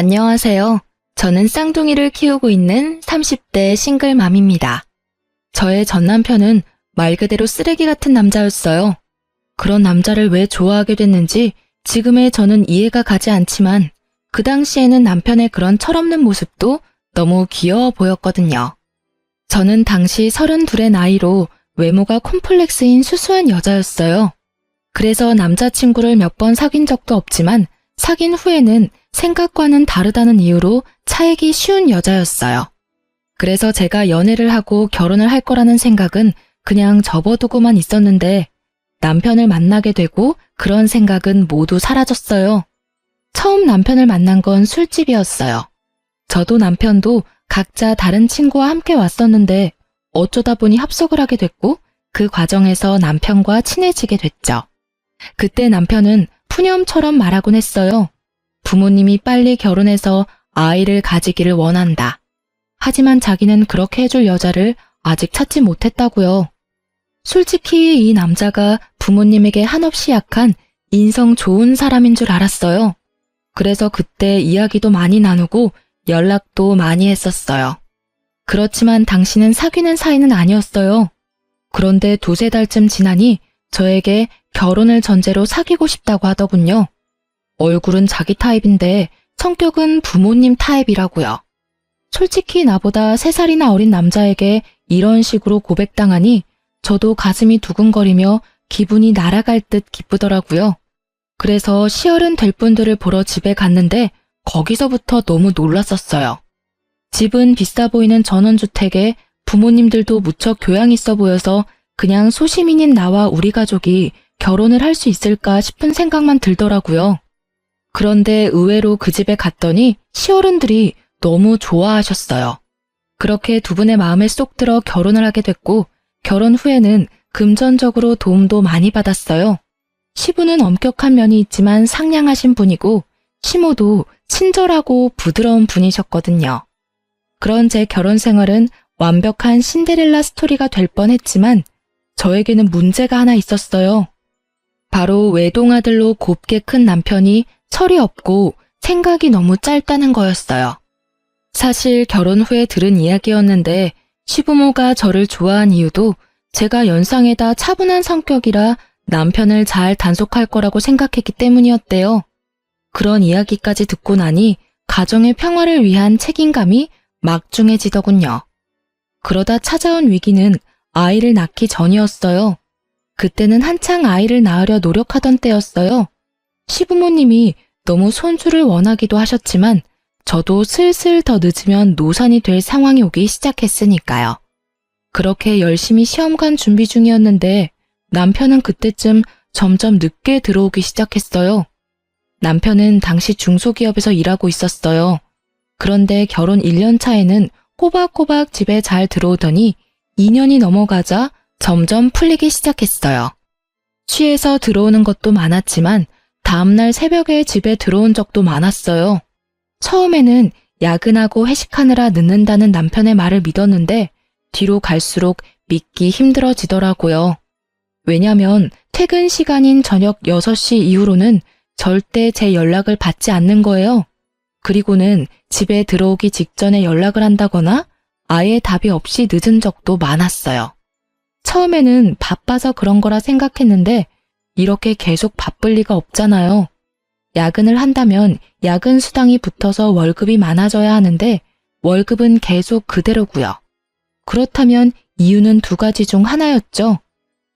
안녕하세요. 저는 쌍둥이를 키우고 있는 30대 싱글맘입니다. 저의 전 남편은 말 그대로 쓰레기 같은 남자였어요. 그런 남자를 왜 좋아하게 됐는지 지금의 저는 이해가 가지 않지만 그 당시에는 남편의 그런 철없는 모습도 너무 귀여워 보였거든요. 저는 당시 32의 나이로 외모가 콤플렉스인 수수한 여자였어요. 그래서 남자친구를 몇 번 사귄 적도 없지만 사귄 후에는 생각과는 다르다는 이유로 차이기 쉬운 여자였어요. 그래서 제가 연애를 하고 결혼을 할 거라는 생각은 그냥 접어두고만 있었는데 남편을 만나게 되고 그런 생각은 모두 사라졌어요. 처음 남편을 만난 건 술집이었어요. 저도 남편도 각자 다른 친구와 함께 왔었는데 어쩌다 보니 합석을 하게 됐고 그 과정에서 남편과 친해지게 됐죠. 그때 남편은 푸념처럼 말하곤 했어요. 부모님이 빨리 결혼해서 아이를 가지기를 원한다. 하지만 자기는 그렇게 해줄 여자를 아직 찾지 못했다고요. 솔직히 이 남자가 부모님에게 한없이 약한 인성 좋은 사람인 줄 알았어요. 그래서 그때 이야기도 많이 나누고 연락도 많이 했었어요. 그렇지만 당신은 사귀는 사이는 아니었어요. 그런데 두세 달쯤 지나니 저에게 결혼을 전제로 사귀고 싶다고 하더군요. 얼굴은 자기 타입인데 성격은 부모님 타입이라고요. 솔직히 나보다 3살이나 어린 남자에게 이런 식으로 고백당하니 저도 가슴이 두근거리며 기분이 날아갈 듯 기쁘더라고요. 그래서 시어른 될 분들을 보러 집에 갔는데 거기서부터 너무 놀랐었어요. 집은 비싸 보이는 전원주택에 부모님들도 무척 교양 있어 보여서 그냥 소시민인 나와 우리 가족이 결혼을 할 수 있을까 싶은 생각만 들더라고요. 그런데 의외로 그 집에 갔더니 시어른들이 너무 좋아하셨어요. 그렇게 두 분의 마음에 쏙 들어 결혼을 하게 됐고 결혼 후에는 금전적으로 도움도 많이 받았어요. 시부는 엄격한 면이 있지만 상냥하신 분이고 시모도 친절하고 부드러운 분이셨거든요. 그런 제 결혼 생활은 완벽한 신데렐라 스토리가 될 뻔했지만 저에게는 문제가 하나 있었어요. 바로 외동아들로 곱게 큰 남편이 철이 없고 생각이 너무 짧다는 거였어요. 사실 결혼 후에 들은 이야기였는데 시부모가 저를 좋아한 이유도 제가 연상에다 차분한 성격이라 남편을 잘 단속할 거라고 생각했기 때문이었대요. 그런 이야기까지 듣고 나니 가정의 평화를 위한 책임감이 막중해지더군요. 그러다 찾아온 위기는 아이를 낳기 전이었어요. 그때는 한창 아이를 낳으려 노력하던 때였어요. 시부모님이 너무 손주를 원하기도 하셨지만 저도 슬슬 더 늦으면 노산이 될 상황이 오기 시작했으니까요. 그렇게 열심히 시험관 준비 중이었는데 남편은 그때쯤 점점 늦게 들어오기 시작했어요. 남편은 당시 중소기업에서 일하고 있었어요. 그런데 결혼 1년 차에는 꼬박꼬박 집에 잘 들어오더니 2년이 넘어가자 점점 풀리기 시작했어요. 취해서 들어오는 것도 많았지만 다음날 새벽에 집에 들어온 적도 많았어요. 처음에는 야근하고 회식하느라 늦는다는 남편의 말을 믿었는데 뒤로 갈수록 믿기 힘들어지더라고요. 왜냐면 퇴근 시간인 저녁 6시 이후로는 절대 제 연락을 받지 않는 거예요. 그리고는 집에 들어오기 직전에 연락을 한다거나 아예 답이 없이 늦은 적도 많았어요. 처음에는 바빠서 그런 거라 생각했는데 이렇게 계속 바쁠 리가 없잖아요. 야근을 한다면 야근 수당이 붙어서 월급이 많아져야 하는데 월급은 계속 그대로고요. 그렇다면 이유는 2가지 중 하나였죠.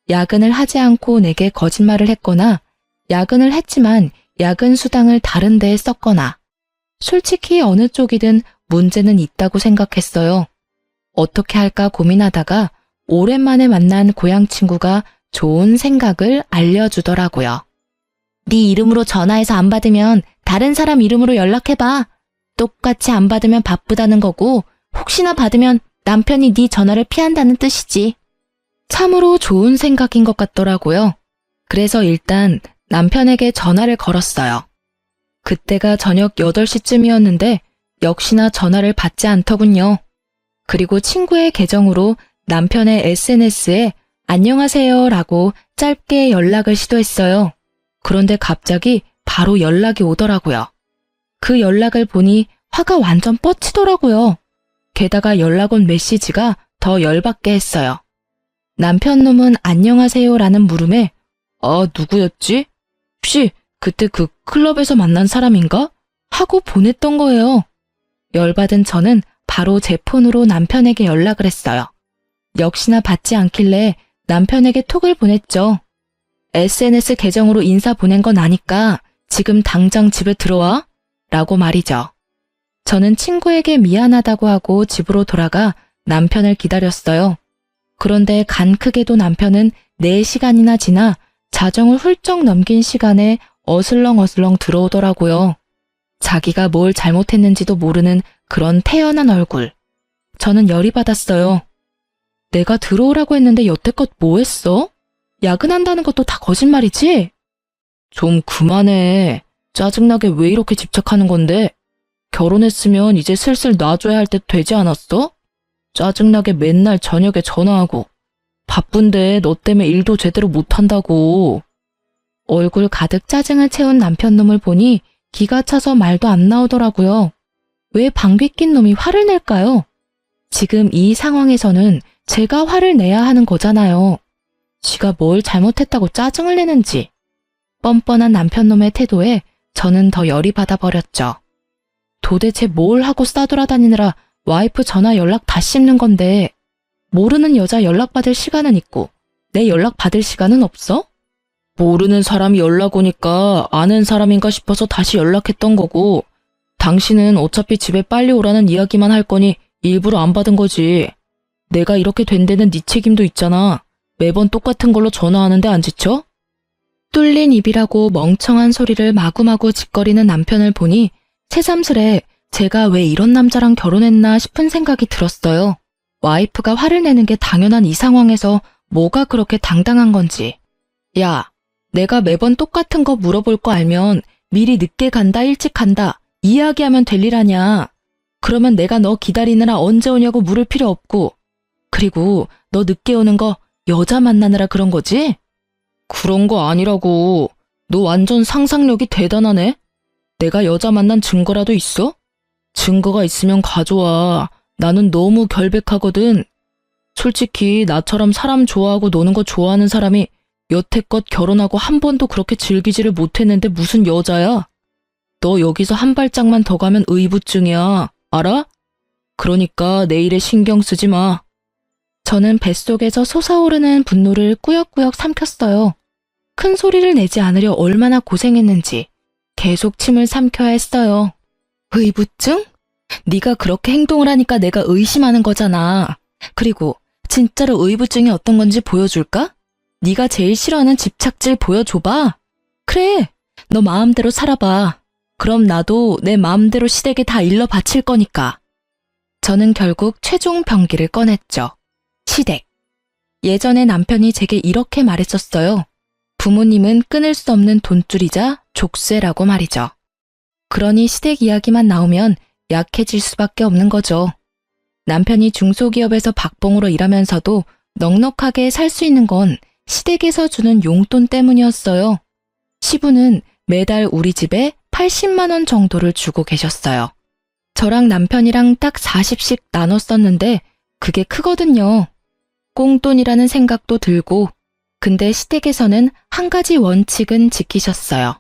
야근을 하지 않고 내게 거짓말을 했거나 야근을 했지만 야근 수당을 다른 데에 썼거나 솔직히 어느 쪽이든 문제는 있다고 생각했어요. 어떻게 할까 고민하다가 오랜만에 만난 고향 친구가 좋은 생각을 알려주더라고요. 네 이름으로 전화해서 안 받으면 다른 사람 이름으로 연락해봐. 똑같이 안 받으면 바쁘다는 거고 혹시나 받으면 남편이 네 전화를 피한다는 뜻이지. 참으로 좋은 생각인 것 같더라고요. 그래서 일단 남편에게 전화를 걸었어요. 그때가 저녁 8시쯤이었는데 역시나 전화를 받지 않더군요. 그리고 친구의 계정으로 남편의 SNS에 안녕하세요 라고 짧게 연락을 시도했어요. 그런데 갑자기 바로 연락이 오더라고요. 그 연락을 보니 화가 완전 뻗치더라고요. 게다가 연락 온 메시지가 더 열받게 했어요. 남편 놈은 안녕하세요라는 물음에 누구였지? 혹시 그때 그 클럽에서 만난 사람인가? 하고 보냈던 거예요. 열받은 저는 바로 제 폰으로 남편에게 연락을 했어요. 역시나 받지 않길래 남편에게 톡을 보냈죠. SNS 계정으로 인사 보낸 건 아니까 지금 당장 집에 들어와? 라고 말이죠. 저는 친구에게 미안하다고 하고 집으로 돌아가 남편을 기다렸어요. 그런데 간 크게도 남편은 4시간이나 지나 자정을 훌쩍 넘긴 시간에 어슬렁어슬렁 들어오더라고요. 자기가 뭘 잘못했는지도 모르는 그런 태연한 얼굴. 저는 열이 받았어요. 내가 들어오라고 했는데 여태껏 뭐 했어? 야근한다는 것도 다 거짓말이지? 좀 그만해. 짜증나게 왜 이렇게 집착하는 건데? 결혼했으면 이제 슬슬 놔줘야 할 때 되지 않았어? 짜증나게 맨날 저녁에 전화하고. 바쁜데 너 때문에 일도 제대로 못한다고. 얼굴 가득 짜증을 채운 남편 놈을 보니 기가 차서 말도 안 나오더라고요. 왜 방귀 낀 놈이 화를 낼까요? 지금 이 상황에서는 제가 화를 내야 하는 거잖아요. 지가 뭘 잘못했다고 짜증을 내는지. 뻔뻔한 남편 놈의 태도에 저는 더 열이 받아버렸죠. 도대체 뭘 하고 싸돌아다니느라 와이프 전화 연락 다 씹는 건데 모르는 여자 연락받을 시간은 있고 내 연락받을 시간은 없어? 모르는 사람이 연락 오니까 아는 사람인가 싶어서 다시 연락했던 거고 당신은 어차피 집에 빨리 오라는 이야기만 할 거니 일부러 안 받은 거지. 내가 이렇게 된 데는 네 책임도 있잖아. 매번 똑같은 걸로 전화하는데 안 지쳐? 뚫린 입이라고 멍청한 소리를 마구마구 짓거리는 남편을 보니 새삼스레 제가 왜 이런 남자랑 결혼했나 싶은 생각이 들었어요. 와이프가 화를 내는 게 당연한 이 상황에서 뭐가 그렇게 당당한 건지. 야, 내가 매번 똑같은 거 물어볼 거 알면 미리 늦게 간다 일찍 간다 이야기하면 될 일 아냐. 그러면 내가 너 기다리느라 언제 오냐고 물을 필요 없고. 그리고 너 늦게 오는 거 여자 만나느라 그런 거지? 그런 거 아니라고. 너 완전 상상력이 대단하네. 내가 여자 만난 증거라도 있어? 증거가 있으면 가져와. 나는 너무 결백하거든. 솔직히 나처럼 사람 좋아하고 노는 거 좋아하는 사람이 여태껏 결혼하고 한 번도 그렇게 즐기지를 못했는데 무슨 여자야? 너 여기서 한 발짝만 더 가면 의부증이야. 알아? 그러니까 내 일에 신경 쓰지 마. 저는 뱃속에서 솟아오르는 분노를 꾸역꾸역 삼켰어요. 큰 소리를 내지 않으려 얼마나 고생했는지 계속 침을 삼켜야 했어요. 의부증? 네가 그렇게 행동을 하니까 내가 의심하는 거잖아. 그리고 진짜로 의부증이 어떤 건지 보여줄까? 네가 제일 싫어하는 집착질 보여줘봐. 그래, 너 마음대로 살아봐. 그럼 나도 내 마음대로 시댁에 다 일러 바칠 거니까. 저는 결국 최종 병기를 꺼냈죠. 시댁. 예전에 남편이 제게 이렇게 말했었어요. 부모님은 끊을 수 없는 돈줄이자 족쇄라고 말이죠. 그러니 시댁 이야기만 나오면 약해질 수밖에 없는 거죠. 남편이 중소기업에서 박봉으로 일하면서도 넉넉하게 살 수 있는 건 시댁에서 주는 용돈 때문이었어요. 시부는 매달 우리 집에 80만 원 정도를 주고 계셨어요. 저랑 남편이랑 딱 40씩 나눠 썼는데 그게 크거든요. 꽁돈이라는 생각도 들고, 근데 시댁에서는 한 가지 원칙은 지키셨어요.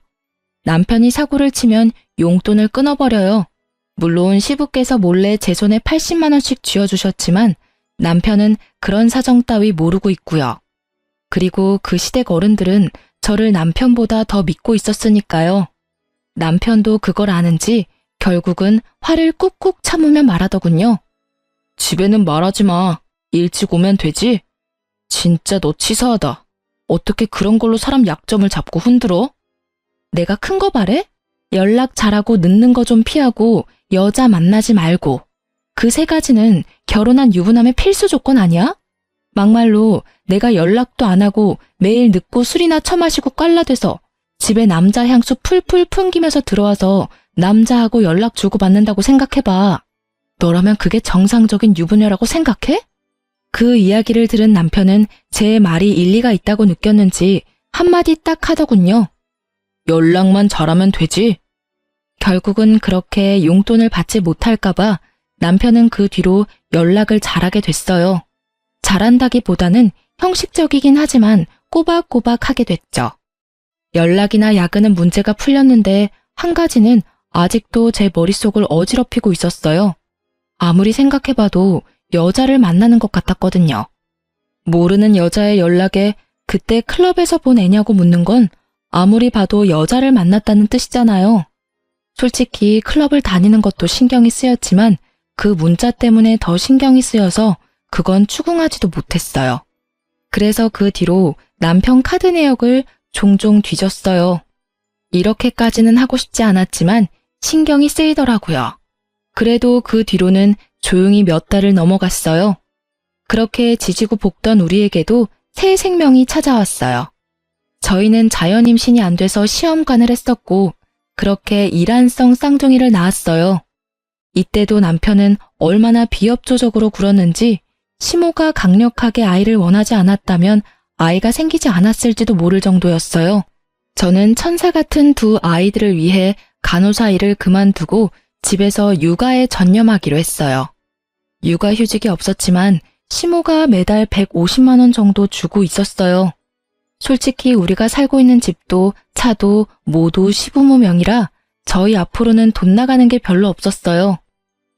남편이 사고를 치면 용돈을 끊어버려요. 물론 시부께서 몰래 제 손에 80만 원씩 쥐어주셨지만 남편은 그런 사정 따위 모르고 있고요. 그리고 그 시댁 어른들은 저를 남편보다 더 믿고 있었으니까요. 남편도 그걸 아는지 결국은 화를 꾹꾹 참으며 말하더군요. 집에는 말하지 마. 일찍 오면 되지? 진짜 너 치사하다. 어떻게 그런 걸로 사람 약점을 잡고 흔들어? 내가 큰 거 바래? 연락 잘하고 늦는 거 좀 피하고 여자 만나지 말고. 그 3가지는 결혼한 유부남의 필수 조건 아니야? 막말로 내가 연락도 안 하고 매일 늦고 술이나 처마시고 깔라대서 집에 남자 향수 풀풀 풍기면서 들어와서 남자하고 연락 주고받는다고 생각해봐. 너라면 그게 정상적인 유부녀라고 생각해? 그 이야기를 들은 남편은 제 말이 일리가 있다고 느꼈는지 한마디 딱 하더군요. 연락만 잘하면 되지. 결국은 그렇게 용돈을 받지 못할까봐 남편은 그 뒤로 연락을 잘하게 됐어요. 잘한다기보다는 형식적이긴 하지만 꼬박꼬박 하게 됐죠. 연락이나 야근은 문제가 풀렸는데 한 가지는 아직도 제 머릿속을 어지럽히고 있었어요. 아무리 생각해봐도 여자를 만나는 것 같았거든요. 모르는 여자의 연락에 그때 클럽에서 본 애냐고 묻는 건 아무리 봐도 여자를 만났다는 뜻이잖아요. 솔직히 클럽을 다니는 것도 신경이 쓰였지만 그 문자 때문에 더 신경이 쓰여서 그건 추궁하지도 못했어요. 그래서 그 뒤로 남편 카드 내역을 종종 뒤졌어요. 이렇게까지는 하고 싶지 않았지만 신경이 쓰이더라고요. 그래도 그 뒤로는 조용히 몇 달을 넘어갔어요. 그렇게 지지고 볶던 우리에게도 새 생명이 찾아왔어요. 저희는 자연 임신이 안 돼서 시험관을 했었고 그렇게 이란성 쌍둥이를 낳았어요. 이때도 남편은 얼마나 비협조적으로 굴었는지 시모가 강력하게 아이를 원하지 않았다면 아이가 생기지 않았을지도 모를 정도였어요. 저는 천사 같은 두 아이들을 위해 간호사 일을 그만두고 집에서 육아에 전념하기로 했어요. 육아휴직이 없었지만 시모가 매달 150만 원 정도 주고 있었어요. 솔직히 우리가 살고 있는 집도 차도 모두 시부모 명의라 저희 앞으로는 돈 나가는 게 별로 없었어요.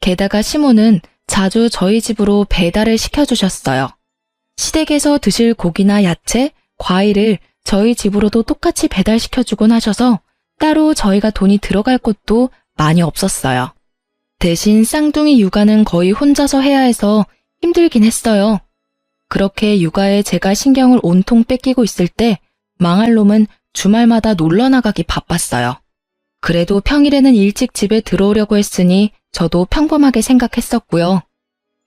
게다가 시모는 자주 저희 집으로 배달을 시켜주셨어요. 시댁에서 드실 고기나 야채, 과일을 저희 집으로도 똑같이 배달시켜주곤 하셔서 따로 저희가 돈이 들어갈 곳도 많이 없었어요. 대신 쌍둥이 육아는 거의 혼자서 해야 해서 힘들긴 했어요. 그렇게 육아에 제가 신경을 온통 뺏기고 있을 때 망할 놈은 주말마다 놀러 나가기 바빴어요. 그래도 평일에는 일찍 집에 들어오려고 했으니 저도 평범하게 생각했었고요.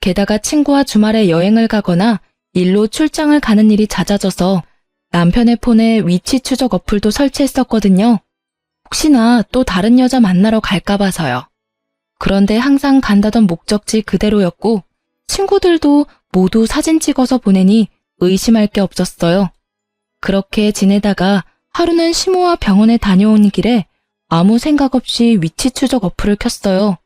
게다가 친구와 주말에 여행을 가거나 일로 출장을 가는 일이 잦아져서 남편의 폰에 위치 추적 어플도 설치했었거든요. 혹시나 또 다른 여자 만나러 갈까 봐서요. 그런데 항상 간다던 목적지 그대로였고 친구들도 모두 사진 찍어서 보내니 의심할 게 없었어요. 그렇게 지내다가 하루는 시모와 병원에 다녀온 길에 아무 생각 없이 위치 추적 어플을 켰어요.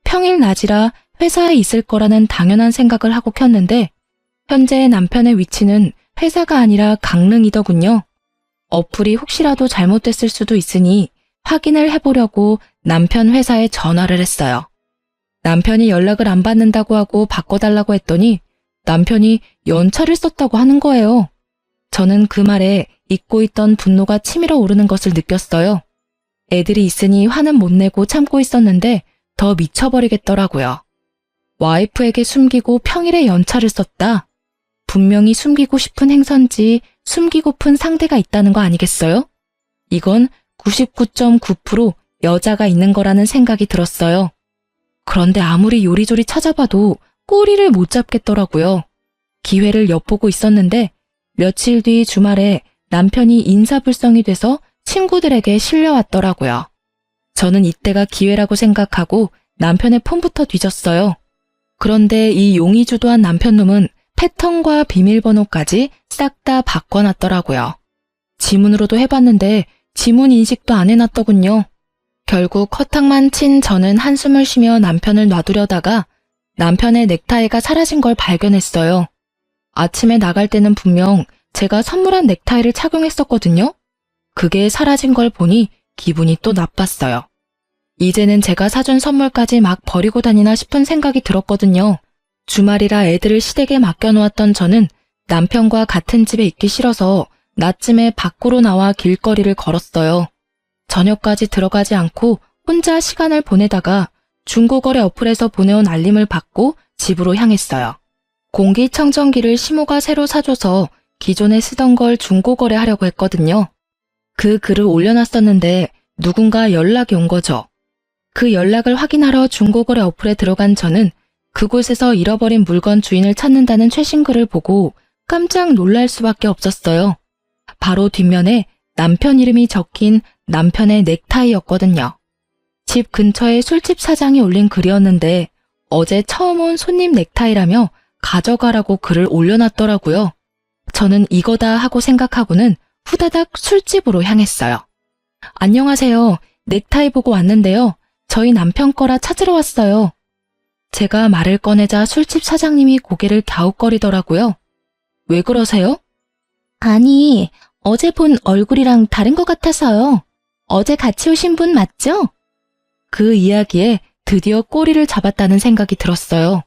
평일 낮이라 회사에 있을 거라는 당연한 생각을 하고 켰는데 현재 남편의 위치는 회사가 아니라 강릉이더군요. 어플이 혹시라도 잘못됐을 수도 있으니 확인을 해보려고 남편 회사에 전화를 했어요. 남편이 연락을 안 받는다고 하고 바꿔달라고 했더니 남편이 연차를 썼다고 하는 거예요. 저는 그 말에 잊고 있던 분노가 치밀어 오르는 것을 느꼈어요. 애들이 있으니 화는 못 내고 참고 있었는데 더 미쳐버리겠더라고요. 와이프에게 숨기고 평일에 연차를 썼다. 분명히 숨기고 싶은 행선지 숨기고픈 상대가 있다는 거 아니겠어요? 이건 99.9% 여자가 있는 거라는 생각이 들었어요. 그런데 아무리 요리조리 찾아봐도 꼬리를 못 잡겠더라고요. 기회를 엿보고 있었는데 며칠 뒤 주말에 남편이 인사불성이 돼서 친구들에게 실려왔더라고요. 저는 이때가 기회라고 생각하고 남편의 폰부터 뒤졌어요. 그런데 이 용의주도한 남편놈은 패턴과 비밀번호까지 싹 다 바꿔놨더라고요. 지문으로도 해봤는데 지문 인식도 안 해놨더군요. 결국 허탕만 친 저는 한숨을 쉬며 남편을 놔두려다가 남편의 넥타이가 사라진 걸 발견했어요. 아침에 나갈 때는 분명 제가 선물한 넥타이를 착용했었거든요. 그게 사라진 걸 보니 기분이 또 나빴어요. 이제는 제가 사준 선물까지 막 버리고 다니나 싶은 생각이 들었거든요. 주말이라 애들을 시댁에 맡겨놓았던 저는 남편과 같은 집에 있기 싫어서 낮쯤에 밖으로 나와 길거리를 걸었어요. 저녁까지 들어가지 않고 혼자 시간을 보내다가 중고거래 어플에서 보내온 알림을 받고 집으로 향했어요. 공기청정기를 시모가 새로 사줘서 기존에 쓰던 걸 중고거래하려고 했거든요. 그 글을 올려놨었는데 누군가 연락이 온 거죠. 그 연락을 확인하러 중고거래 어플에 들어간 저는 그곳에서 잃어버린 물건 주인을 찾는다는 최신 글을 보고 깜짝 놀랄 수밖에 없었어요. 바로 뒷면에 남편 이름이 적힌 남편의 넥타이였거든요. 집 근처에 술집 사장이 올린 글이었는데 어제 처음 온 손님 넥타이라며 가져가라고 글을 올려놨더라고요. 저는 이거다 하고 생각하고는 후다닥 술집으로 향했어요. 안녕하세요. 넥타이 보고 왔는데요. 저희 남편 거라 찾으러 왔어요. 제가 말을 꺼내자 술집 사장님이 고개를 갸웃거리더라고요. 왜 그러세요? 아니, 어제 본 얼굴이랑 다른 것 같아서요. 어제 같이 오신 분 맞죠? 그 이야기에 드디어 꼬리를 잡았다는 생각이 들었어요.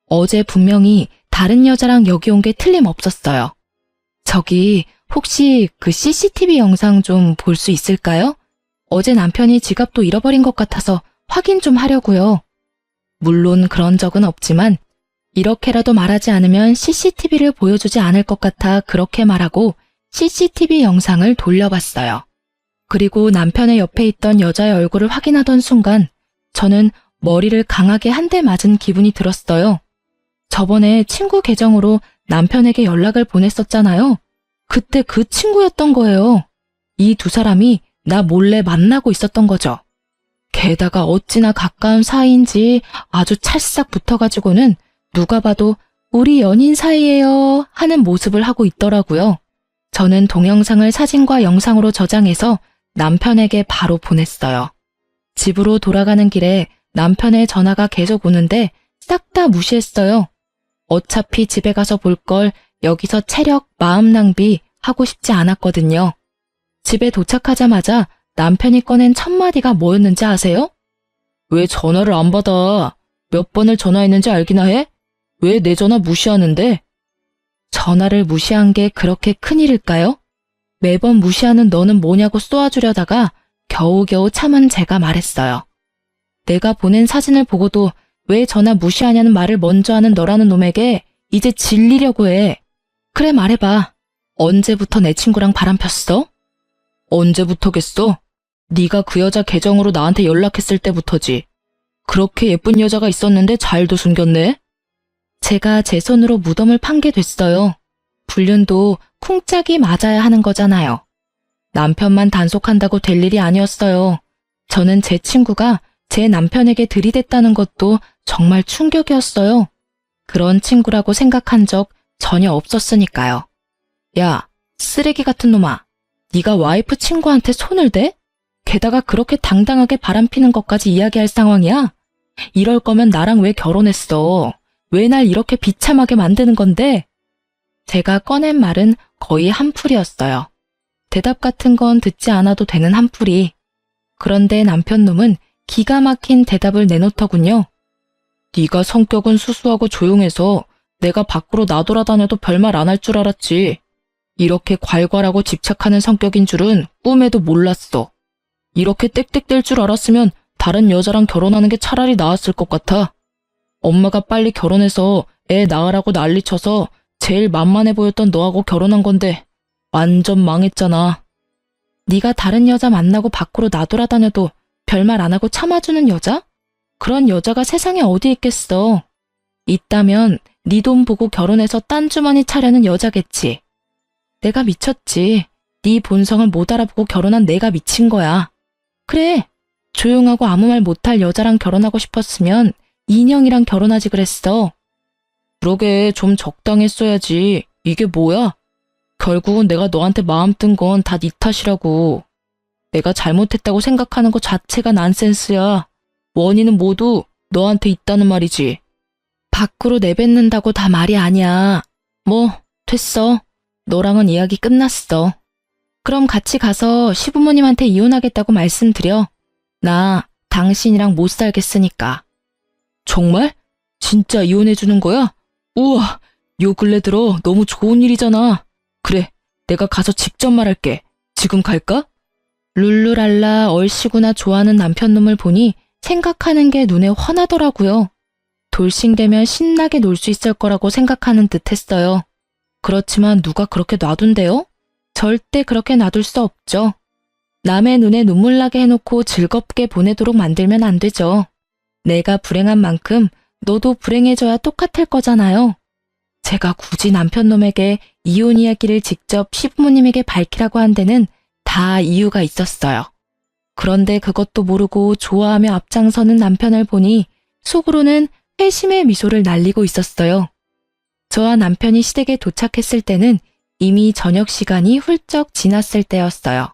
어제 분명히 다른 여자랑 여기 온 게 틀림없었어요. 저기 혹시 그 CCTV 영상 좀 볼 수 있을까요? 어제 남편이 지갑도 잃어버린 것 같아서 확인 좀 하려고요. 물론 그런 적은 없지만 이렇게라도 말하지 않으면 CCTV를 보여주지 않을 것 같아 그렇게 말하고 CCTV 영상을 돌려봤어요. 그리고 남편의 옆에 있던 여자의 얼굴을 확인하던 순간 저는 머리를 강하게 한 대 맞은 기분이 들었어요. 저번에 친구 계정으로 남편에게 연락을 보냈었잖아요. 그때 그 친구였던 거예요. 이 두 사람이 나 몰래 만나고 있었던 거죠. 게다가 어찌나 가까운 사이인지 아주 찰싹 붙어가지고는 누가 봐도 우리 연인 사이예요 하는 모습을 하고 있더라고요. 저는 동영상을 사진과 영상으로 저장해서 남편에게 바로 보냈어요. 집으로 돌아가는 길에 남편의 전화가 계속 오는데 싹 다 무시했어요. 어차피 집에 가서 볼 걸 여기서 체력, 마음 낭비 하고 싶지 않았거든요. 집에 도착하자마자 남편이 꺼낸 첫 마디가 뭐였는지 아세요? 왜 전화를 안 받아? 몇 번을 전화했는지 알기나 해? 왜 내 전화 무시하는데? 전화를 무시한 게 그렇게 큰일일까요? 매번 무시하는 너는 뭐냐고 쏘아주려다가 겨우겨우 참은 제가 말했어요. 내가 보낸 사진을 보고도 왜 전화 무시하냐는 말을 먼저 하는 너라는 놈에게 이제 질리려고 해. 그래 말해봐. 언제부터 내 친구랑 바람 폈어? 언제부터겠어? 네가 그 여자 계정으로 나한테 연락했을 때부터지. 그렇게 예쁜 여자가 있었는데 잘도 숨겼네? 제가 제 손으로 무덤을 판 게 됐어요. 불륜도 쿵짝이 맞아야 하는 거잖아요. 남편만 단속한다고 될 일이 아니었어요. 저는 제 친구가 제 남편에게 들이댔다는 것도 정말 충격이었어요. 그런 친구라고 생각한 적 전혀 없었으니까요. 야, 쓰레기 같은 놈아. 네가 와이프 친구한테 손을 대? 게다가 그렇게 당당하게 바람피는 것까지 이야기할 상황이야? 이럴 거면 나랑 왜 결혼했어? 왜 날 이렇게 비참하게 만드는 건데? 제가 꺼낸 말은 거의 한풀이었어요. 대답 같은 건 듣지 않아도 되는 한풀이. 그런데 남편 놈은 기가 막힌 대답을 내놓더군요. 네가 성격은 수수하고 조용해서 내가 밖으로 나돌아다녀도 별말 안 할 줄 알았지. 이렇게 괄괄하고 집착하는 성격인 줄은 꿈에도 몰랐어. 이렇게 땡땡댈 줄 알았으면 다른 여자랑 결혼하는 게 차라리 나았을 것 같아. 엄마가 빨리 결혼해서 애 낳으라고 난리쳐서 제일 만만해 보였던 너하고 결혼한 건데 완전 망했잖아. 네가 다른 여자 만나고 밖으로 나돌아다녀도 별말 안 하고 참아주는 여자? 그런 여자가 세상에 어디 있겠어. 있다면 네 돈 보고 결혼해서 딴 주머니 차려는 여자겠지. 내가 미쳤지. 네 본성을 못 알아보고 결혼한 내가 미친 거야. 그래, 조용하고 아무 말 못할 여자랑 결혼하고 싶었으면 인형이랑 결혼하지 그랬어. 그러게 좀 적당했어야지. 이게 뭐야? 결국은 내가 너한테 마음 뜬 건 다 네 탓이라고. 내가 잘못했다고 생각하는 것 자체가 난센스야. 원인은 모두 너한테 있다는 말이지. 밖으로 내뱉는다고 다 말이 아니야. 뭐 됐어. 너랑은 이야기 끝났어. 그럼 같이 가서 시부모님한테 이혼하겠다고 말씀드려. 나 당신이랑 못 살겠으니까. 정말? 진짜 이혼해주는 거야? 우와, 요 근래 들어 너무 좋은 일이잖아. 그래, 내가 가서 직접 말할게. 지금 갈까? 룰루랄라 얼씨구나 좋아하는 남편놈을 보니 생각하는 게 눈에 환하더라고요. 돌싱되면 신나게 놀 수 있을 거라고 생각하는 듯 했어요. 그렇지만 누가 그렇게 놔둔대요? 절대 그렇게 놔둘 수 없죠. 남의 눈에 눈물 나게 해놓고 즐겁게 보내도록 만들면 안 되죠. 내가 불행한 만큼 너도 불행해져야 똑같을 거잖아요. 제가 굳이 남편놈에게 이혼 이야기를 직접 시부모님에게 밝히라고 한 데는 다 이유가 있었어요. 그런데 그것도 모르고 좋아하며 앞장서는 남편을 보니 속으로는 회심의 미소를 날리고 있었어요. 저와 남편이 시댁에 도착했을 때는 이미 저녁 시간이 훌쩍 지났을 때였어요.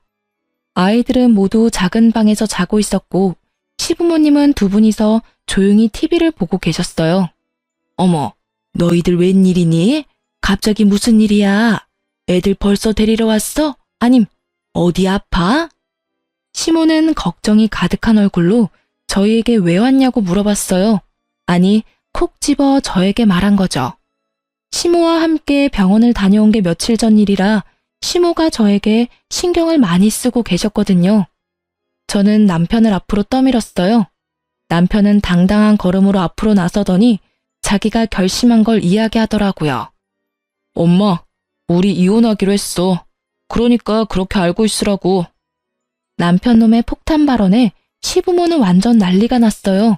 아이들은 모두 작은 방에서 자고 있었고 시부모님은 두 분이서 조용히 TV를 보고 계셨어요. 어머, 너희들 웬일이니? 갑자기 무슨 일이야? 애들 벌써 데리러 왔어? 아님 어디 아파? 시모는 걱정이 가득한 얼굴로 저희에게 왜 왔냐고 물어봤어요. 아니, 콕 집어 저에게 말한 거죠. 시모와 함께 병원을 다녀온 게 며칠 전 일이라 시모가 저에게 신경을 많이 쓰고 계셨거든요. 저는 남편을 앞으로 떠밀었어요. 남편은 당당한 걸음으로 앞으로 나서더니 자기가 결심한 걸 이야기하더라고요. 엄마, 우리 이혼하기로 했어. 그러니까 그렇게 알고 있으라고. 남편 놈의 폭탄 발언에 시부모는 완전 난리가 났어요.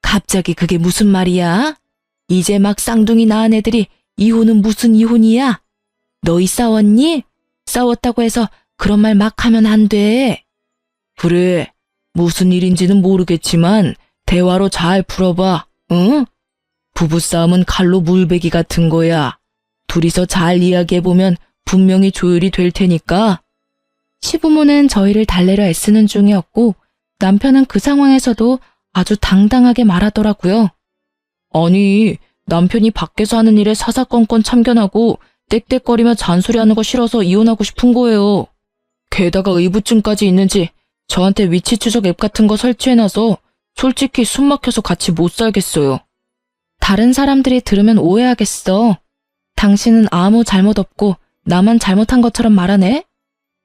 갑자기 그게 무슨 말이야? 이제 막 쌍둥이 낳은 애들이 이혼은 무슨 이혼이야? 너희 싸웠니? 싸웠다고 해서 그런 말 막 하면 안 돼. 그래, 무슨 일인지는 모르겠지만 대화로 잘 풀어봐, 응? 부부싸움은 칼로 물베기 같은 거야. 둘이서 잘 이야기해보면 분명히 조율이 될 테니까. 시부모는 저희를 달래려 애쓰는 중이었고 남편은 그 상황에서도 아주 당당하게 말하더라고요. 아니, 남편이 밖에서 하는 일에 사사건건 참견하고 떽떽거리며 잔소리하는 거 싫어서 이혼하고 싶은 거예요. 게다가 의부증까지 있는지 저한테 위치 추적 앱 같은 거 설치해놔서 솔직히 숨 막혀서 같이 못 살겠어요. 다른 사람들이 들으면 오해하겠어. 당신은 아무 잘못 없고 나만 잘못한 것처럼 말하네?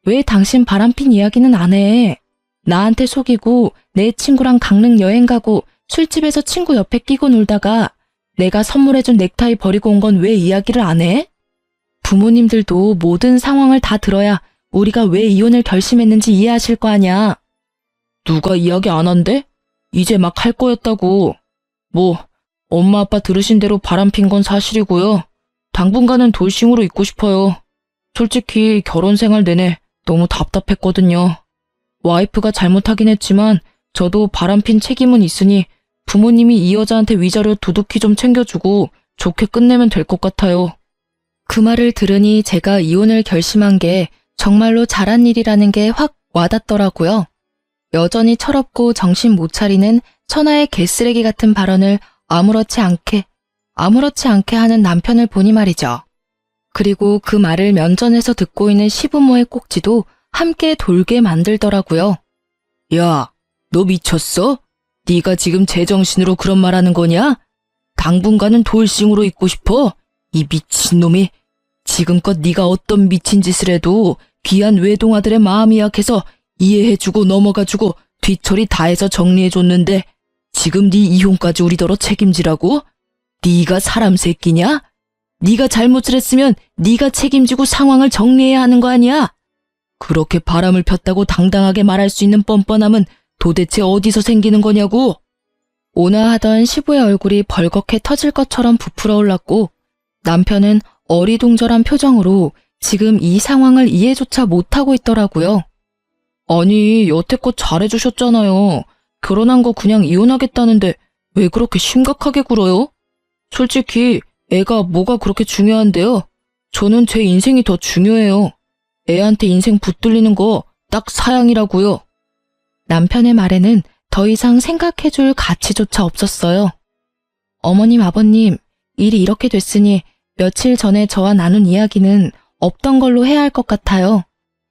왜 당신 바람핀 이야기는 안 해? 나한테 속이고 내 친구랑 강릉 여행 가고 술집에서 친구 옆에 끼고 놀다가 내가 선물해준 넥타이 버리고 온 건 왜 이야기를 안 해? 부모님들도 모든 상황을 다 들어야 우리가 왜 이혼을 결심했는지 이해하실 거 아냐. 누가 이야기 안 한대? 이제 막 할 거였다고. 뭐 엄마 아빠 들으신 대로 바람핀 건 사실이고요. 당분간은 돌싱으로 있고 싶어요. 솔직히 결혼 생활 내내 너무 답답했거든요. 와이프가 잘못하긴 했지만 저도 바람핀 책임은 있으니 부모님이 이 여자한테 위자료 두둑히 좀 챙겨주고 좋게 끝내면 될 것 같아요. 그 말을 들으니 제가 이혼을 결심한 게 정말로 잘한 일이라는 게 확 와닿더라고요. 여전히 철없고 정신 못 차리는 천하의 개쓰레기 같은 발언을 아무렇지 않게 하는 남편을 보니 말이죠. 그리고 그 말을 면전에서 듣고 있는 시부모의 꼭지도 함께 돌게 만들더라고요. 야, 너 미쳤어? 네가 지금 제정신으로 그런 말 하는 거냐? 당분간은 돌싱으로 있고 싶어? 이 미친놈이. 지금껏 네가 어떤 미친 짓을 해도 귀한 외동아들의 마음이 약해서 이해해주고 넘어가주고 뒤처리 다 해서 정리해줬는데 지금 네 이혼까지 우리더러 책임지라고? 네가 사람 새끼냐? 네가 잘못을 했으면 네가 책임지고 상황을 정리해야 하는 거 아니야? 그렇게 바람을 폈다고 당당하게 말할 수 있는 뻔뻔함은 도대체 어디서 생기는 거냐고? 온화하던 시부의 얼굴이 벌겋게 터질 것처럼 부풀어 올랐고 남편은 어리둥절한 표정으로 지금 이 상황을 이해조차 못하고 있더라고요. 아니, 여태껏 잘해주셨잖아요. 결혼한 거 그냥 이혼하겠다는데 왜 그렇게 심각하게 굴어요? 솔직히 애가 뭐가 그렇게 중요한데요? 저는 제 인생이 더 중요해요. 애한테 인생 붙들리는 거 딱 사양이라고요. 남편의 말에는 더 이상 생각해줄 가치조차 없었어요. 어머님, 아버님, 일이 이렇게 됐으니 며칠 전에 저와 나눈 이야기는 없던 걸로 해야 할 것 같아요.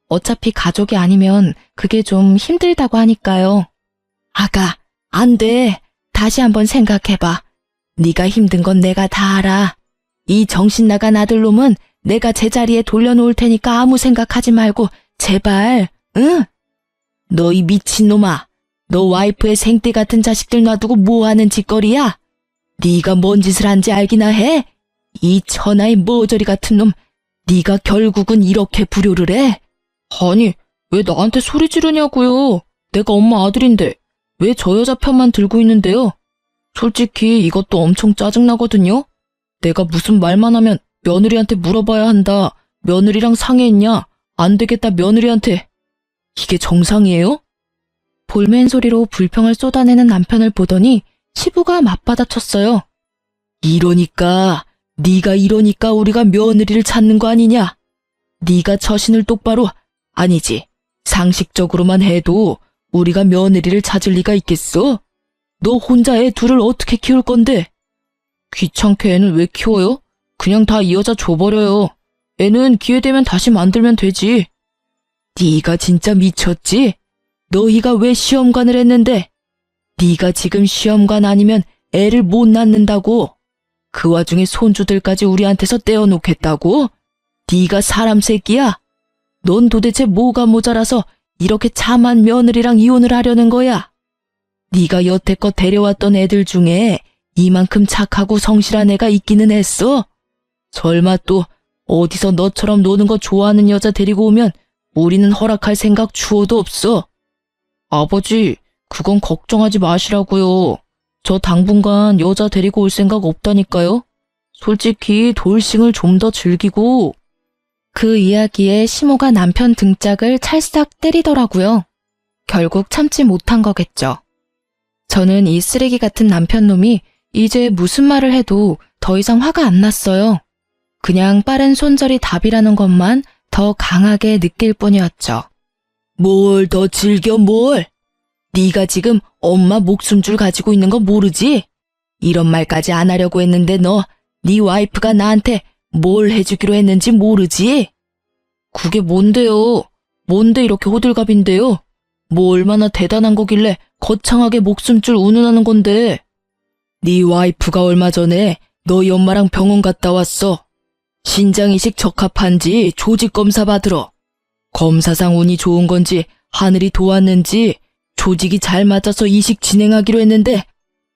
어차피 가족이 아니면 그게 좀 힘들다고 하니까요. 아가, 안 돼. 다시 한번 생각해봐. 네가 힘든 건 내가 다 알아. 이 정신 나간 아들놈은 내가 제자리에 돌려놓을 테니까 아무 생각하지 말고 제발, 응? 너 이 미친놈아. 너 와이프의 생떼 같은 자식들 놔두고 뭐하는 짓거리야? 네가 뭔 짓을 한지 알기나 해? 이 천하의 모조리 같은 놈, 네가 결국은 이렇게 불효를 해? 아니, 왜 나한테 소리 지르냐고요? 내가 엄마 아들인데 왜 저 여자 편만 들고 있는데요? 솔직히 이것도 엄청 짜증나거든요? 내가 무슨 말만 하면 며느리한테 물어봐야 한다. 며느리랑 상의했냐? 안 되겠다 며느리한테. 이게 정상이에요? 볼멘 소리로 불평을 쏟아내는 남편을 보더니 시부가 맞받아쳤어요. 네가 이러니까 우리가 며느리를 찾는 거 아니냐? 네가 처신을 똑바로, 아니지, 상식적으로만 해도 우리가 며느리를 찾을 리가 있겠어? 너 혼자 애 둘을 어떻게 키울 건데? 귀찮게 애는 왜 키워요? 그냥 다 이 여자 줘버려요. 애는 기회 되면 다시 만들면 되지. 네가 진짜 미쳤지? 너희가 왜 시험관을 했는데? 네가 지금 시험관 아니면 애를 못 낳는다고? 그 와중에 손주들까지 우리한테서 떼어놓겠다고? 네가 사람 새끼야? 넌 도대체 뭐가 모자라서 이렇게 참한 며느리랑 이혼을 하려는 거야? 네가 여태껏 데려왔던 애들 중에 이만큼 착하고 성실한 애가 있기는 했어? 설마 또 어디서 너처럼 노는 거 좋아하는 여자 데리고 오면 우리는 허락할 생각 추호도 없어. 아버지, 그건 걱정하지 마시라고요. 저 당분간 여자 데리고 올 생각 없다니까요. 솔직히 돌싱을 좀 더 즐기고. 그 이야기에 시모가 남편 등짝을 찰싹 때리더라고요. 결국 참지 못한 거겠죠. 저는 이 쓰레기 같은 남편 놈이 이제 무슨 말을 해도 더 이상 화가 안 났어요. 그냥 빠른 손절이 답이라는 것만 더 강하게 느낄 뿐이었죠. 뭘 더 즐겨 뭘? 네가 지금 엄마 목숨줄 가지고 있는 거 모르지? 이런 말까지 안 하려고 했는데 네 와이프가 나한테 뭘 해주기로 했는지 모르지? 그게 뭔데요? 뭔데 이렇게 호들갑인데요? 뭐 얼마나 대단한 거길래 거창하게 목숨줄 운운하는 건데? 네 와이프가 얼마 전에 너희 엄마랑 병원 갔다 왔어. 신장이식 적합한지 조직검사 받으러. 검사상 운이 좋은 건지 하늘이 도왔는지 조직이 잘 맞아서 이식 진행하기로 했는데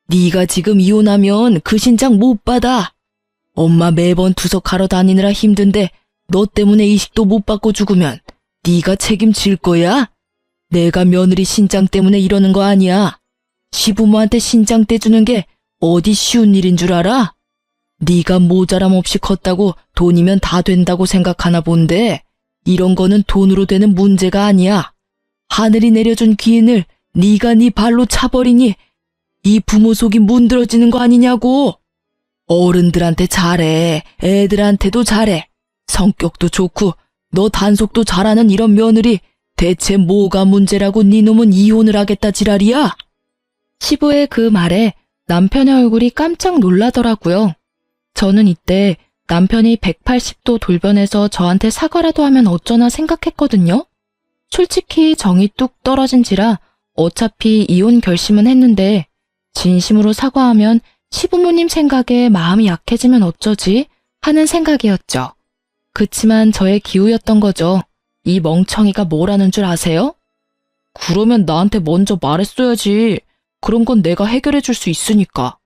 네가 지금 이혼하면 그 신장 못 받아. 엄마 매번 투석하러 다니느라 힘든데 너 때문에 이식도 못 받고 죽으면 네가 책임질 거야? 내가 며느리 신장 때문에 이러는 거 아니야. 시부모한테 신장 떼주는 게 어디 쉬운 일인 줄 알아? 네가 모자람 없이 컸다고 돈이면 다 된다고 생각하나 본데 이런 거는 돈으로 되는 문제가 아니야. 하늘이 내려준 기인을 네가 네 발로 차버리니 이 부모 속이 문드러지는 거 아니냐고. 어른들한테 잘해. 애들한테도 잘해. 성격도 좋고 너 단속도 잘하는 이런 며느리 대체 뭐가 문제라고 네 놈은 이혼을 하겠다 지랄이야? 시부의 그 말에 남편의 얼굴이 깜짝 놀라더라고요. 저는 이때 남편이 180도 돌변해서 저한테 사과라도 하면 어쩌나 생각했거든요. 솔직히 정이 뚝 떨어진지라 어차피 이혼 결심은 했는데 진심으로 사과하면 시부모님 생각에 마음이 약해지면 어쩌지 하는 생각이었죠. 그치만 저의 기우였던 거죠. 이 멍청이가 뭐라는 줄 아세요? 그러면 나한테 먼저 말했어야지. 그런 건 내가 해결해 줄 수 있으니까.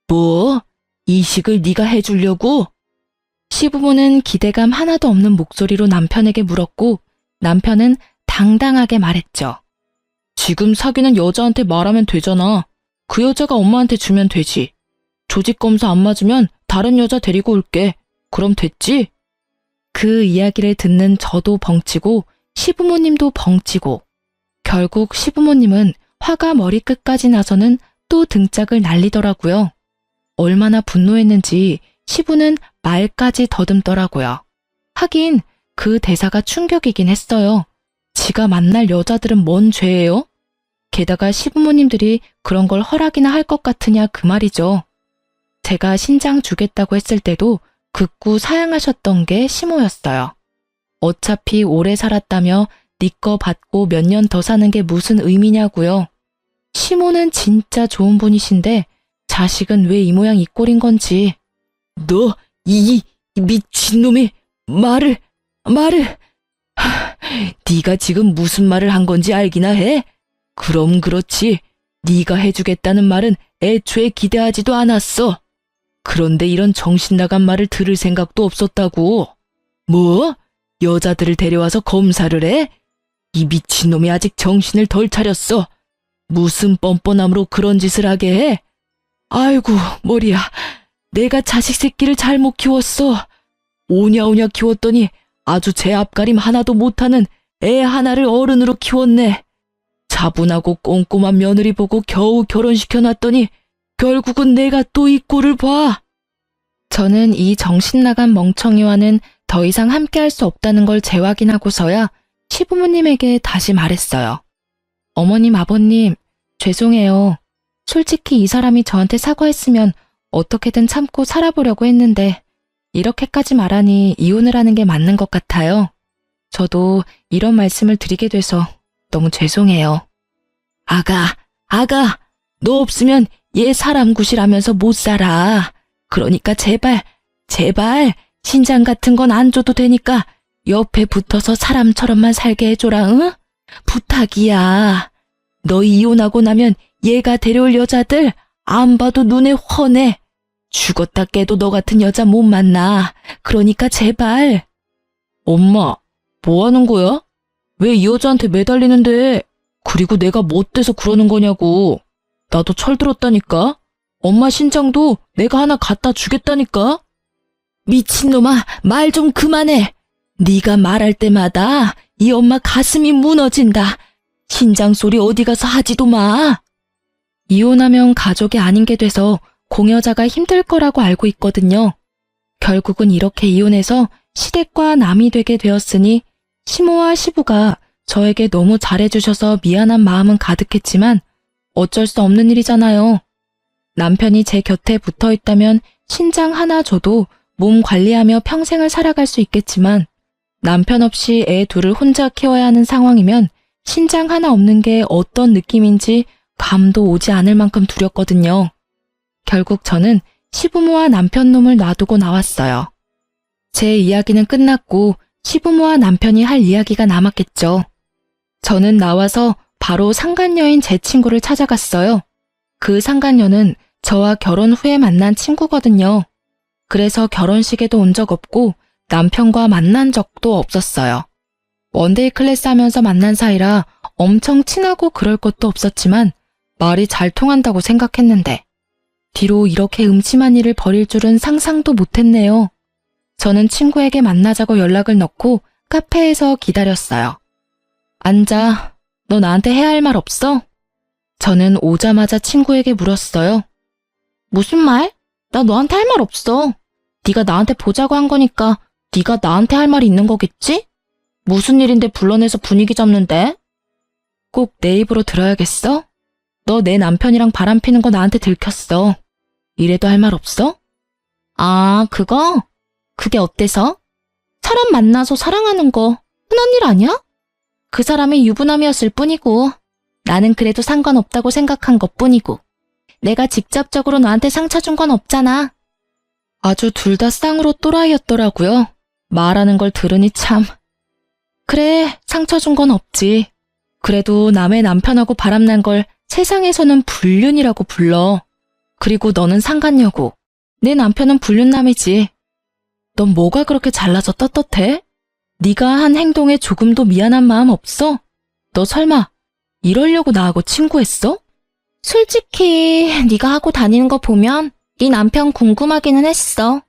뭐? 이식을 네가 해주려고? 시부모는 기대감 하나도 없는 목소리로 남편에게 물었고 남편은 당당하게 말했죠. 지금 사귀는 여자한테 말하면 되잖아. 그 여자가 엄마한테 주면 되지. 조직검사 안 맞으면 다른 여자 데리고 올게. 그럼 됐지? 그 이야기를 듣는 저도 벙치고 시부모님도 벙치고 결국 시부모님은 화가 머리끝까지 나서는 또 등짝을 날리더라고요. 얼마나 분노했는지 시부는 말까지 더듬더라고요. 하긴 그 대사가 충격이긴 했어요. 지가 만날 여자들은 뭔 죄예요? 게다가 시부모님들이 그런 걸 허락이나 할 것 같으냐 그 말이죠. 제가 신장 주겠다고 했을 때도 극구 사양하셨던 게 시모였어요. 어차피 오래 살았다며 네 거 받고 몇 년 더 사는 게 무슨 의미냐고요. 시모는 진짜 좋은 분이신데 자식은 왜 이 모양 이 꼴인 건지. 너 이 미친놈이 말을 네가 지금 무슨 말을 한 건지 알기나 해? 그럼 그렇지. 네가 해주겠다는 말은 애초에 기대하지도 않았어. 그런데 이런 정신 나간 말을 들을 생각도 없었다고. 뭐? 여자들을 데려와서 검사를 해? 이 미친놈이 아직 정신을 덜 차렸어. 무슨 뻔뻔함으로 그런 짓을 하게 해? 아이고 머리야. 내가 자식 새끼를 잘못 키웠어. 오냐오냐 키웠더니 아주 제 앞가림 하나도 못하는 애 하나를 어른으로 키웠네. 차분하고 꼼꼼한 며느리 보고 겨우 결혼시켜놨더니 결국은 내가 또 이 꼴을 봐. 저는 이 정신나간 멍청이와는 더 이상 함께할 수 없다는 걸 재확인하고서야 시부모님에게 다시 말했어요. 어머님, 아버님, 죄송해요. 솔직히 이 사람이 저한테 사과했으면 어떻게든 참고 살아보려고 했는데 이렇게까지 말하니 이혼을 하는 게 맞는 것 같아요. 저도 이런 말씀을 드리게 돼서 너무 죄송해요. 아가, 너 없으면 얘 사람 구실하면서 못 살아. 그러니까 제발, 신장 같은 건 안 줘도 되니까 옆에 붙어서 사람처럼만 살게 해줘라, 응? 부탁이야. 너 이혼하고 나면 얘가 데려올 여자들 안 봐도 눈에 훤해. 죽었다 깨도 너 같은 여자 못 만나. 그러니까 제발. 엄마, 뭐 하는 거야? 왜 이 여자한테 매달리는데? 그리고 내가 뭐 어때서 그러는 거냐고. 나도 철들었다니까. 엄마 신장도 내가 하나 갖다 주겠다니까. 미친놈아, 말 좀 그만해. 네가 말할 때마다 이 엄마 가슴이 무너진다. 신장 소리 어디 가서 하지도 마. 이혼하면 가족이 아닌 게 돼서 공여자가 힘들 거라고 알고 있거든요. 결국은 이렇게 이혼해서 시댁과 남이 되게 되었으니 시모와 시부가 저에게 너무 잘해주셔서 미안한 마음은 가득했지만 어쩔 수 없는 일이잖아요. 남편이 제 곁에 붙어 있다면 신장 하나 줘도 몸 관리하며 평생을 살아갈 수 있겠지만 남편 없이 애 둘을 혼자 키워야 하는 상황이면 신장 하나 없는 게 어떤 느낌인지 감도 오지 않을 만큼 두렵거든요. 결국 저는 시부모와 남편 놈을 놔두고 나왔어요. 제 이야기는 끝났고 시부모와 남편이 할 이야기가 남았겠죠. 저는 나와서 바로 상간녀인 제 친구를 찾아갔어요. 그 상간녀는 저와 결혼 후에 만난 친구거든요. 그래서 결혼식에도 온 적 없고 남편과 만난 적도 없었어요. 원데이 클래스 하면서 만난 사이라 엄청 친하고 그럴 것도 없었지만 말이 잘 통한다고 생각했는데 뒤로 이렇게 음침한 일을 벌일 줄은 상상도 못했네요. 저는 친구에게 만나자고 연락을 넣고 카페에서 기다렸어요. 앉아. 너 나한테 해야 할 말 없어? 저는 오자마자 친구에게 물었어요. 무슨 말? 나 너한테 할 말 없어. 네가 나한테 보자고 한 거니까 네가 나한테 할 말이 있는 거겠지? 무슨 일인데 불러내서 분위기 잡는데? 꼭 내 입으로 들어야겠어? 너 내 남편이랑 바람 피는 거 나한테 들켰어. 이래도 할 말 없어? 아, 그거? 그게 어때서? 사람 만나서 사랑하는 거 흔한 일 아니야? 그 사람의 유부남이었을 뿐이고 나는 그래도 상관없다고 생각한 것뿐이고 내가 직접적으로 너한테 상처 준 건 없잖아. 아주 둘 다 쌍으로 또라이였더라고요. 말하는 걸 들으니 참. 그래, 상처 준 건 없지. 그래도 남의 남편하고 바람난 걸 세상에서는 불륜이라고 불러. 그리고 너는 상간녀고 내 남편은 불륜남이지. 넌 뭐가 그렇게 잘나서 떳떳해? 네가 한 행동에 조금도 미안한 마음 없어? 너 설마 이러려고 나하고 친구했어? 솔직히 네가 하고 다니는 거 보면 네 남편 궁금하기는 했어.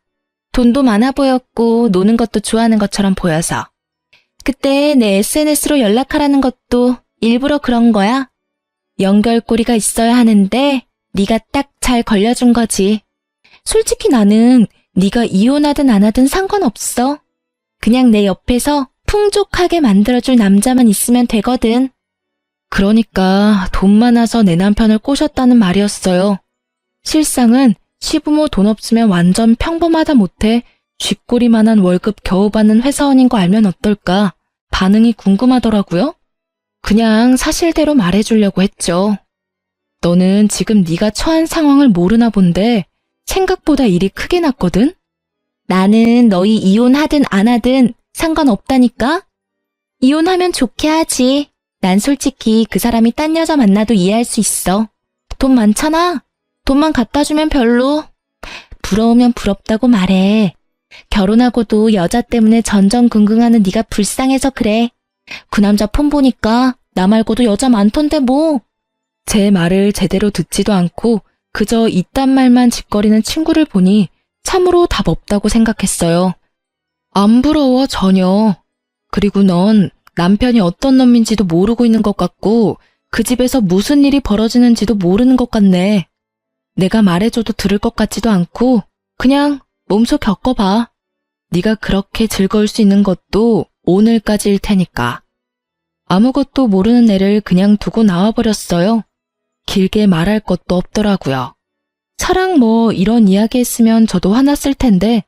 돈도 많아 보였고 노는 것도 좋아하는 것처럼 보여서. 그때 내 SNS로 연락하라는 것도 일부러 그런 거야. 연결고리가 있어야 하는데 네가 딱 잘 걸려준 거지. 솔직히 나는 네가 이혼하든 안 하든 상관없어. 그냥 내 옆에서 풍족하게 만들어줄 남자만 있으면 되거든. 그러니까 돈 많아서 내 남편을 꼬셨다는 말이었어요. 실상은 시부모 돈 없으면 완전 평범하다 못해 쥐꼬리만한 월급 겨우 받는 회사원인 거 알면 어떨까? 반응이 궁금하더라고요. 그냥 사실대로 말해주려고 했죠. 너는 지금 네가 처한 상황을 모르나 본데 생각보다 일이 크게 났거든? 나는 너희 이혼하든 안 하든 상관없다니까? 이혼하면 좋게 하지. 난 솔직히 그 사람이 딴 여자 만나도 이해할 수 있어. 돈 많잖아. 돈만 갖다 주면 별로. 부러우면 부럽다고 말해. 결혼하고도 여자 때문에 전전긍긍하는 네가 불쌍해서 그래. 그 남자 폰 보니까 나 말고도 여자 많던데 뭐. 제 말을 제대로 듣지도 않고 그저 이딴 말만 짓거리는 친구를 보니 참으로 답 없다고 생각했어요. 안 부러워 전혀. 그리고 넌 남편이 어떤 놈인지도 모르고 있는 것 같고 그 집에서 무슨 일이 벌어지는지도 모르는 것 같네. 내가 말해줘도 들을 것 같지도 않고 그냥 몸소 겪어봐. 네가 그렇게 즐거울 수 있는 것도 오늘까지일 테니까. 아무것도 모르는 애를 그냥 두고 나와버렸어요. 길게 말할 것도 없더라고요. 사랑 뭐 이런 이야기 했으면 저도 화났을 텐데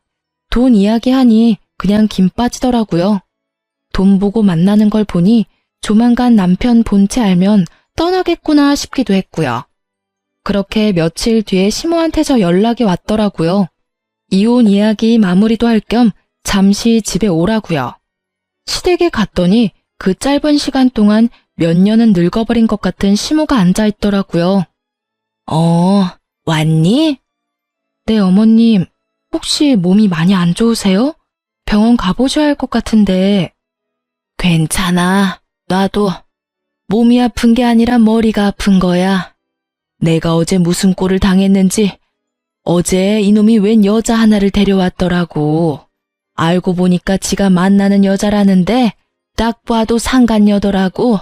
돈 이야기하니 그냥 김 빠지더라고요. 돈 보고 만나는 걸 보니 조만간 남편 본체 알면 떠나겠구나 싶기도 했고요. 그렇게 며칠 뒤에 시모한테 저 연락이 왔더라고요. 이혼 이야기 마무리도 할 겸 잠시 집에 오라고요. 시댁에 갔더니 그 짧은 시간 동안 몇 년은 늙어버린 것 같은 시모가 앉아있더라고요. 왔니? 네, 어머님. 혹시 몸이 많이 안 좋으세요? 병원 가보셔야 할 것 같은데. 괜찮아. 나도 몸이 아픈 게 아니라 머리가 아픈 거야. 내가 어제 무슨 꼴을 당했는지 어제 이놈이 웬 여자 하나를 데려왔더라고. 알고 보니까 지가 만나는 여자라는데 딱 봐도 상간녀더라고.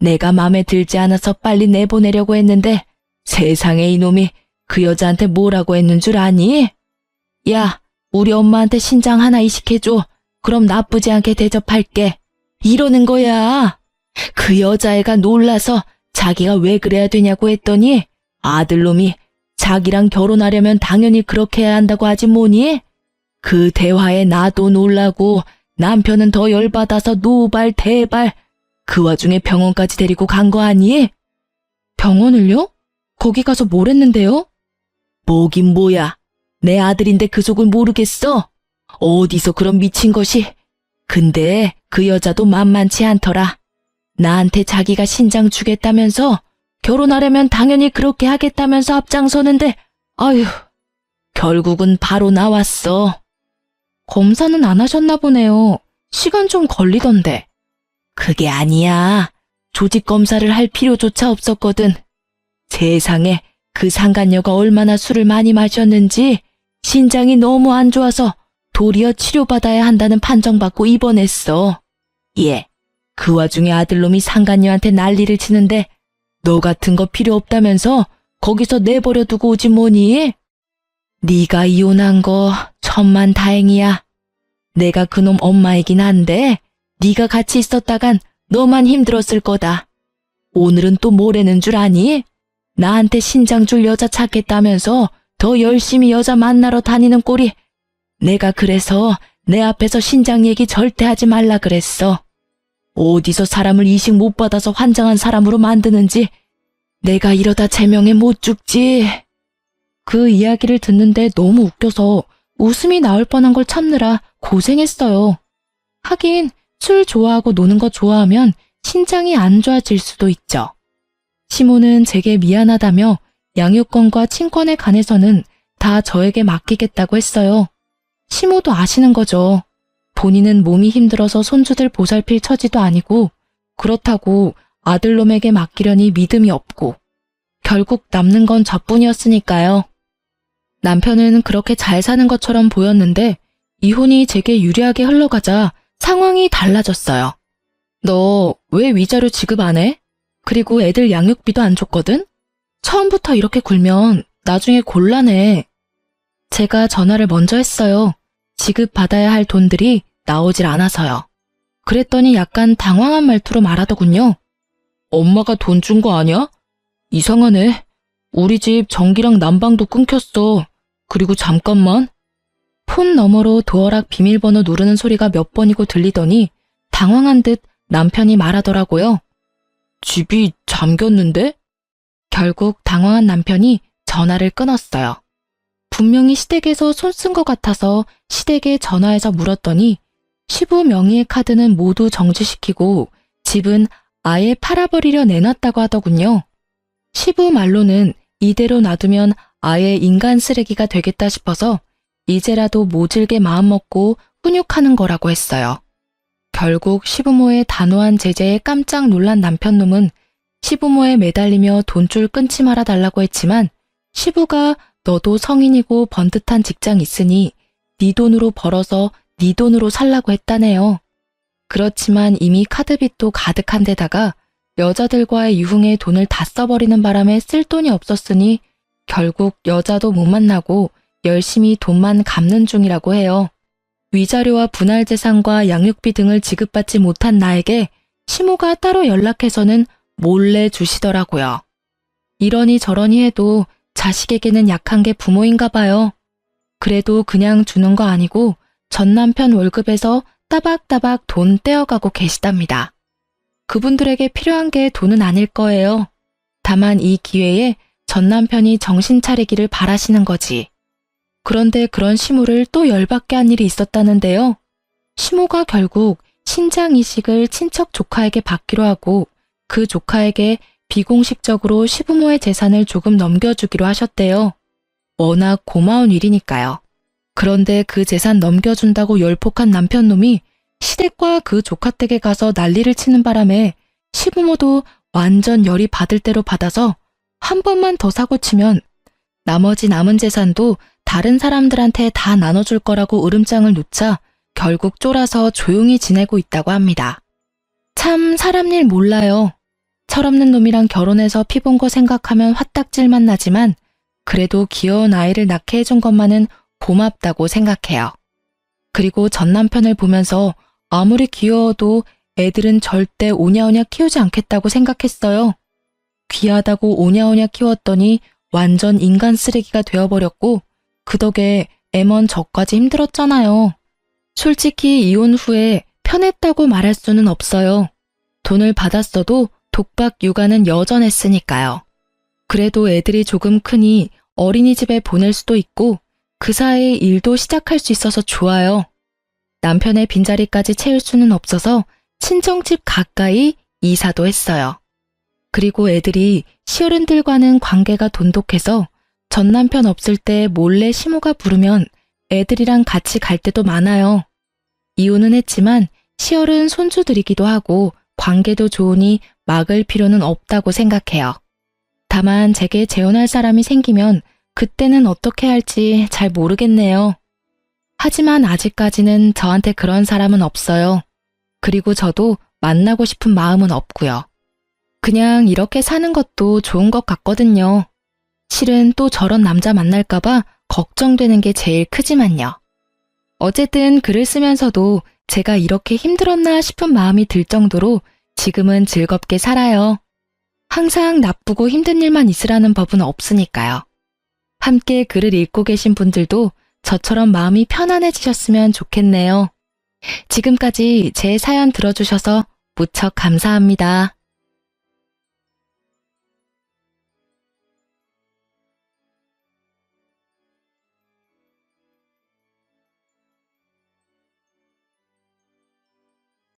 내가 맘에 들지 않아서 빨리 내보내려고 했는데 세상에 이놈이 그 여자한테 뭐라고 했는 줄 아니? 야, 우리 엄마한테 신장 하나 이식해줘. 그럼 나쁘지 않게 대접할게. 이러는 거야. 그 여자애가 놀라서 자기가 왜 그래야 되냐고 했더니 아들놈이 자기랑 결혼하려면 당연히 그렇게 해야 한다고 하지 뭐니? 그 대화에 나도 놀라고 남편은 더 열받아서 노발 대발 그 와중에 병원까지 데리고 간 거 아니? 병원을요? 거기 가서 뭘 했는데요? 뭐긴 뭐야. 내 아들인데 그 속을 모르겠어? 어디서 그런 미친 것이. 근데 그 여자도 만만치 않더라. 나한테 자기가 신장 주겠다면서 결혼하려면 당연히 그렇게 하겠다면서 앞장서는데 아휴 결국은 바로 나왔어. 검사는 안 하셨나 보네요. 시간 좀 걸리던데. 그게 아니야. 조직 검사를 할 필요조차 없었거든. 세상에 그 상간녀가 얼마나 술을 많이 마셨는지 신장이 너무 안 좋아서 도리어 치료받아야 한다는 판정받고 입원했어. 예, 그 와중에 아들놈이 상간녀한테 난리를 치는데 너 같은 거 필요 없다면서 거기서 내버려 두고 오지 뭐니? 네가 이혼한 거 천만 다행이야. 내가 그놈 엄마이긴 한데 네가 같이 있었다간 너만 힘들었을 거다. 오늘은 또 뭐라는 줄 아니? 나한테 신장 줄 여자 찾겠다면서 더 열심히 여자 만나러 다니는 꼴이. 내가 그래서 내 앞에서 신장 얘기 절대 하지 말라 그랬어. 어디서 사람을 이식 못 받아서 환장한 사람으로 만드는지 내가 이러다 제명에 못 죽지. 그 이야기를 듣는데 너무 웃겨서 웃음이 나올 뻔한 걸 참느라 고생했어요. 하긴 술 좋아하고 노는 거 좋아하면 신장이 안 좋아질 수도 있죠. 시모는 제게 미안하다며 양육권과 친권에 관해서는 다 저에게 맡기겠다고 했어요. 시모도 아시는 거죠. 본인은 몸이 힘들어서 손주들 보살필 처지도 아니고 그렇다고 아들놈에게 맡기려니 믿음이 없고 결국 남는 건 저뿐이었으니까요. 남편은 그렇게 잘 사는 것처럼 보였는데 이혼이 제게 유리하게 흘러가자 상황이 달라졌어요. 너 왜 위자료 지급 안 해? 그리고 애들 양육비도 안 줬거든? 처음부터 이렇게 굴면 나중에 곤란해. 제가 전화를 먼저 했어요. 지급받아야 할 돈들이 나오질 않아서요. 그랬더니 약간 당황한 말투로 말하더군요. 엄마가 돈 준 거 아니야? 이상하네. 우리 집 전기랑 난방도 끊겼어. 그리고 잠깐만. 폰 너머로 도어락 비밀번호 누르는 소리가 몇 번이고 들리더니 당황한 듯 남편이 말하더라고요. 집이 잠겼는데? 결국 당황한 남편이 전화를 끊었어요. 분명히 시댁에서 손 쓴 것 같아서 시댁에 전화해서 물었더니 시부 명의의 카드는 모두 정지시키고 집은 아예 팔아버리려 내놨다고 하더군요. 시부 말로는 이대로 놔두면 아예 인간 쓰레기가 되겠다 싶어서 이제라도 모질게 마음먹고 훈육하는 거라고 했어요. 결국 시부모의 단호한 제재에 깜짝 놀란 남편놈은 시부모에 매달리며 돈줄 끊지 말아 달라고 했지만 시부가 너도 성인이고 번듯한 직장 있으니 네 돈으로 벌어서 네 돈으로 살라고 했다네요. 그렇지만 이미 카드빚도 가득한 데다가 여자들과의 유흥에 돈을 다 써버리는 바람에 쓸 돈이 없었으니 결국 여자도 못 만나고 열심히 돈만 갚는 중이라고 해요. 위자료와 분할재산과 양육비 등을 지급받지 못한 나에게 시모가 따로 연락해서는 몰래 주시더라고요. 이러니 저러니 해도 자식에게는 약한 게 부모인가 봐요. 그래도 그냥 주는 거 아니고 전 남편 월급에서 따박따박 돈 떼어가고 계시답니다. 그분들에게 필요한 게 돈은 아닐 거예요. 다만 이 기회에 전 남편이 정신 차리기를 바라시는 거지. 그런데 그런 시모를 또 열받게 한 일이 있었다는데요. 시모가 결국 신장 이식을 친척 조카에게 받기로 하고 그 조카에게 비공식적으로 시부모의 재산을 조금 넘겨주기로 하셨대요. 워낙 고마운 일이니까요. 그런데 그 재산 넘겨준다고 열폭한 남편놈이 시댁과 그 조카 댁에 가서 난리를 치는 바람에 시부모도 완전 열이 받을 대로 받아서 한 번만 더 사고치면 나머지 남은 재산도 다른 사람들한테 다 나눠줄 거라고 으름장을 놓자 결국 쫄아서 조용히 지내고 있다고 합니다. 참 사람 일 몰라요. 철없는 놈이랑 결혼해서 피 본 거 생각하면 화딱질만 나지만 그래도 귀여운 아이를 낳게 해준 것만은 고맙다고 생각해요. 그리고 전 남편을 보면서 아무리 귀여워도 애들은 절대 오냐오냐 키우지 않겠다고 생각했어요. 귀하다고 오냐오냐 키웠더니 완전 인간 쓰레기가 되어버렸고 그 덕에 애먼 저까지 힘들었잖아요. 솔직히 이혼 후에 편했다고 말할 수는 없어요. 돈을 받았어도 독박 육아는 여전했으니까요. 그래도 애들이 조금 크니 어린이집에 보낼 수도 있고 그 사이에 일도 시작할 수 있어서 좋아요. 남편의 빈자리까지 채울 수는 없어서 친정집 가까이 이사도 했어요. 그리고 애들이 시어른들과는 관계가 돈독해서 전 남편 없을 때 몰래 시모가 부르면 애들이랑 같이 갈 때도 많아요. 이혼은 했지만 시어른 손주들이기도 하고 관계도 좋으니 막을 필요는 없다고 생각해요. 다만 제게 재혼할 사람이 생기면 그때는 어떻게 할지 잘 모르겠네요. 하지만 아직까지는 저한테 그런 사람은 없어요. 그리고 저도 만나고 싶은 마음은 없고요. 그냥 이렇게 사는 것도 좋은 것 같거든요. 실은 또 저런 남자 만날까봐 걱정되는 게 제일 크지만요. 어쨌든 글을 쓰면서도 제가 이렇게 힘들었나 싶은 마음이 들 정도로 지금은 즐겁게 살아요. 항상 나쁘고 힘든 일만 있으라는 법은 없으니까요. 함께 글을 읽고 계신 분들도 저처럼 마음이 편안해지셨으면 좋겠네요. 지금까지 제 사연 들어주셔서 무척 감사합니다.